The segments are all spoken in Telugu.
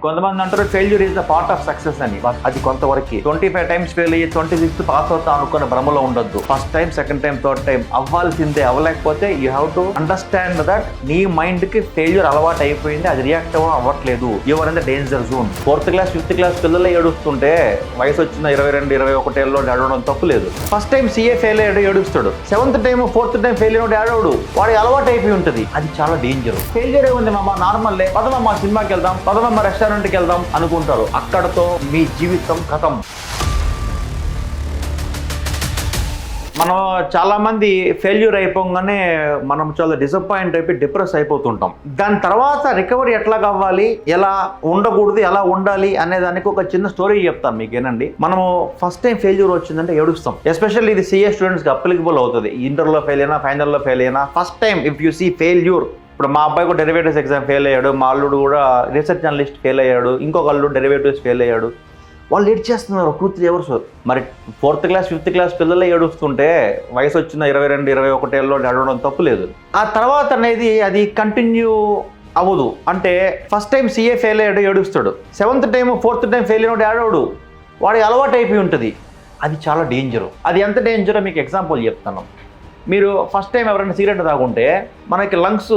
కొంతమంది అంటారు failure is the part of success అని. అది కొంతవరకు 25 టైమ్స్ ఫెయిల్ అయ్యి 26 పాస్ అవుతా అనుకున్న భ్రమలో ఉండొద్దు. First time, second time, third time అవ్వాల్సిందే. అవ్వలేకపోతే you have to understand that నీ మైండ్ కి ఫెయిల్యూర్ అలవాటు అయిపోయింది, అది రియాక్ట్ అవ్వట్లేదు. Your in the danger zone. 4th class 5th class పిల్లలు ఏడుస్తుంటే వయసు వచ్చిన 22, 21 ఏళ్ళలో ఏడవడం తప్పు లేదు. ఫస్ట్ టైం CA ఫెయిల్ అయ్యాడు, ఏడుస్తాడు. 7th time 4th time fail అయ్యాడు, ఏడవడు. వాడి అలవాటు అయిపోయి ఉంటుంది. అది చాలా డేంజర్. ఫెయిల్యూర్ ఏముంది మామ, నార్మల్లే, పదమమ్మ సినిమాకి వెళ్దాం, పదమమ్మ రెస్టారెంట్కి వెళ్దాం అనుకుంటారు. అక్కడతో మీ జీవితం ఖతం. మనం చాలా మంది ఫెయిల్యూర్ అయిపోగానే మనం చాలా డిసప్పాయింట్ అయిపోయి డిప్రెస్ అయిపోతుంటాం. దాని తర్వాత రికవరీ ఎట్లా కావాలి, ఎలా ఉండకూడదు, ఎలా ఉండాలి అనే దానికి ఒక చిన్న స్టోరీ చెప్తాను మీకు. ఏనండి, మనము ఫస్ట్ టైం ఫెయిల్యూర్ వచ్చిందంటే ఏడుస్తాం. ఎస్పెషల్లీ ఇది CA స్టూడెంట్స్కి అప్లికబుల్ అవుతుంది. ఇంటర్లో ఫెయిల్ అయినా, ఫైనల్లో ఫెయిల్ అయినా, first time if you see failure. ఇప్పుడు మా అబ్బాయి కూడా డెరివేటివ్స్ ఎగ్జామ్ ఫెయిల్ అయ్యాడు, మా అల్లుడు కూడా రీసెర్చ్ జర్నలిస్ట్ ఫెయిల్ అయ్యాడు, ఇంకొక అల్లుడు డెరివేటివ్స్ ఫెయిల్ అయ్యాడు. వాళ్ళు లేట్ చేస్తున్నారు 2-3 అవర్స్. మరి 4th క్లాస్ 5th క్లాస్ పిల్లలే ఏడుస్తుంటే వయసు వచ్చిన 22, 21 ఏళ్ళలో ఏడవడం తప్పు లేదు. ఆ తర్వాత అనేది అది కంటిన్యూ అవ్వదు. అంటే ఫస్ట్ టైం CA ఫెయిల్ అయ్యాడు, ఏడుస్తాడు. 7th time 4th time fail అయినాడు, ఏడవడు. వాడి అలవాటు అయిపోయి ఉంటుంది. అది చాలా డేంజరు. అది ఎంత డేంజరో మీకు ఎగ్జాంపుల్ చెప్తాను. మీరు ఫస్ట్ టైం ఎవరైనా సిగరెట్ తాగుంటే మనకి లంగ్స్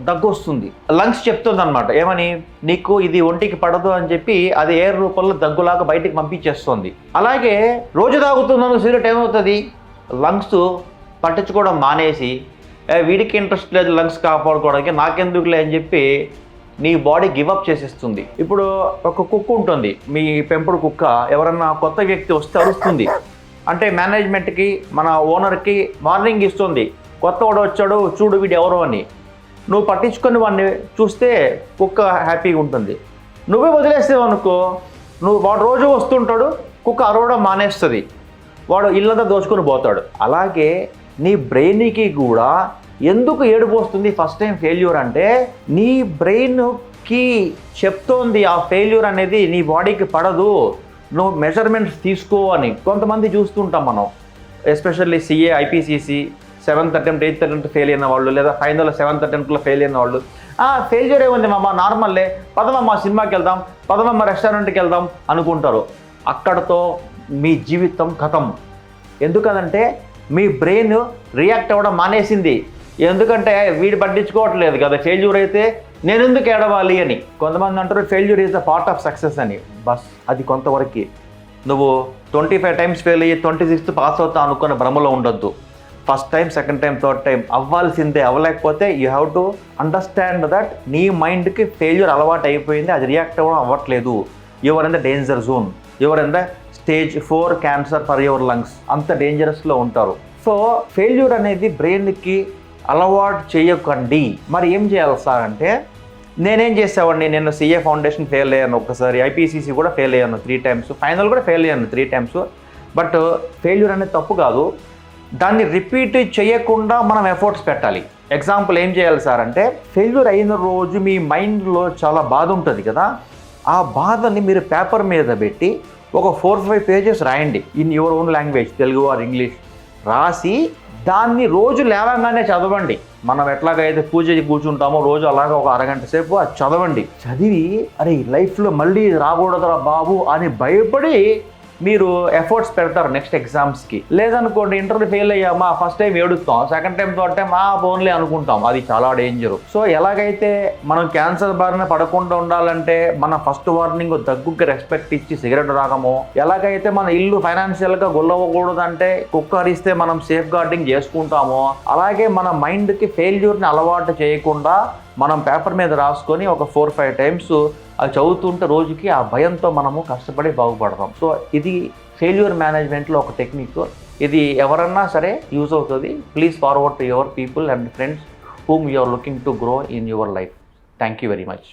దగ్గు వస్తుంది. లంగ్స్ చెప్తుంది అనమాట, ఏమని, నీకు ఇది ఒంటికి పడదు అని చెప్పి అది ఎయిర్ రూపంలో దగ్గులాగా బయటికి పంపించేస్తుంది. అలాగే రోజు తాగుతున్నాను సిగరెట్ ఏమవుతుంది, లంగ్స్ పట్టించుకోవడం మానేసి వీడికి ఇంట్రెస్ట్ లేదు లంగ్స్ కాపాడుకోవడానికి, నాకెందుకులే అని చెప్పి నీ బాడీ గివప్ చేసేస్తుంది. ఇప్పుడు ఒక కుక్క ఉంటుంది, మీ పెంపుడు కుక్క, ఎవరన్నా కొత్త వ్యక్తి వస్తే అరుస్తుంది. అంటే మేనేజ్మెంట్కి, మన ఓనర్కి వార్నింగ్ ఇస్తుంది, కొత్త వాడు వచ్చాడు చూడు వీడు ఎవరో అని. నువ్వు పట్టించుకొని వాడిని చూస్తే కుక్క హ్యాపీగా ఉంటుంది. నువ్వే వదిలేస్తావు అనుకో, వాడు రోజు వస్తుంటాడు, కుక్క అరవడం మానేస్తుంది, వాడు ఇల్లంతా దోచుకొని పోతాడు. అలాగే నీ బ్రెయిన్కి కూడా ఎందుకు ఏడుపు వస్తుంది ఫస్ట్ టైం ఫెయిల్యూర్ అంటే, నీ బ్రెయిన్కి చెప్తోంది ఆ ఫెయిల్యూర్ అనేది నీ బాడీకి పడదు, నువ్వు మెజర్మెంట్స్ తీసుకో అని. కొంతమంది చూస్తుంటాం మనం, especially CA IPCC 7th attempt 8th attempt fail అయిన వాళ్ళు, లేదా ఫైనల్ 7th అటెంప్ట్లో ఫెయిల్ అయిన వాళ్ళు, ఫెయిల్యూర్ ఏముంది మామ, నార్మల్లే, పదమమ్మ సినిమాకి వెళ్దాం, పదమమ్మ రెస్టారెంట్కి వెళ్దాం అనుకుంటారు. అక్కడతో మీ జీవితం ఖతం. ఎందుకనంటే మీ బ్రెయిన్ రియాక్ట్ అవ్వడం మానేసింది. ఎందుకంటే వీడు పట్టించుకోవట్లేదు కదా, ఫెయిల్యూర్ అయితే నేను ఎందుకు ఏడవాలి అని. కొంతమంది అంటారు failure is the part of success అని. బస్ అది కొంతవరకు. నువ్వు 25 టైమ్స్ ఫెయిల్ అయ్యి 26 పాస్ అవుతా అనుకున్న భ్రమలో ఉండొద్దు. First time, second time, third time అవ్వాల్సిందే. అవ్వలేకపోతే you have to understand that నీ మైండ్కి ఫెయిల్యూర్ అలవాటు అయిపోయింది, అది రియాక్ట్ అవ్వట్లేదు. Your in the danger zone. Your in the stage 4 cancer for your lungs. అంత డేంజరస్లో ఉంటారు. సో ఫెయిల్యూర్ అనేది బ్రెయిన్కి అలవాటు చేయకండి. మరి ఏం చేయాలి సార్ అంటే, నేనేం చేసేవాడిని, నేను CA ఫౌండేషన్ ఫెయిల్ అయ్యాను ఒకసారి, IPCC కూడా ఫెయిల్ అయ్యాను 3 టైమ్స్, ఫైనల్ కూడా ఫెయిల్ అయ్యాను 3 టైమ్స్. బట్ ఫెయిల్యూర్ అనేది తప్పు కాదు, దాన్ని రిపీట్ చేయకుండా మనం ఎఫర్ట్స్ పెట్టాలి. ఎగ్జాంపుల్ ఏం చేయాలి సార్ అంటే, ఫెయిల్యూర్ అయిన రోజు మీ మైండ్లో చాలా బాధ ఉంటుంది కదా, ఆ బాధని మీరు పేపర్ మీద పెట్టి ఒక 4-5 పేజెస్ రాయండి in your own language, Telugu or English. రాసి దాన్ని రోజు లేవగానే చదవండి. మనం ఎట్లాగైతే పూజ కూర్చుంటామో రోజు అలాగా ఒక అరగంట సేపు అది చదవండి. చదివి అరే లైఫ్లో మళ్ళీ రాకూడదురా బాబు అని భయపడి మీరు ఎఫర్ట్స్ పెడతారు నెక్స్ట్ ఎగ్జామ్స్కి. లేదనుకోండి, ఇంటర్వ్యూ ఫెయిల్ అయ్యామా, ఫస్ట్ టైం ఏడుస్తాం, second time, third time only అనుకుంటాం. అది చాలా డేంజరు. సో ఎలాగైతే మనం క్యాన్సర్ బారిన పడకుండా ఉండాలంటే మన ఫస్ట్ వార్నింగ్ దగ్గుకి రెస్పెక్ట్ ఇచ్చి సిగరెట్ రాగము, ఎలాగైతే మన ఇల్లు ఫైనాన్షియల్గా గొల్లవ్వకూడదంటే కుక్క అరిస్తే మనం సేఫ్ గార్డింగ్ చేసుకుంటామో, అలాగే మన మైండ్కి ఫెయిల్యూర్ని అలవాటు చేయకుండా మనం పేపర్ మీద రాసుకొని ఒక 4-5 టైమ్స్ అది చదువుతుంటే రోజుకి ఆ భయంతో మనము కష్టపడి బాగుపడతాం. సో ఇది ఫెయిల్యూర్ మేనేజ్మెంట్లో ఒక టెక్నిక్. ఇది ఎవరన్నా సరే యూజ్ అవుతుంది. Please forward to your people and friends whom you are looking to grow in your life. Thank you very much.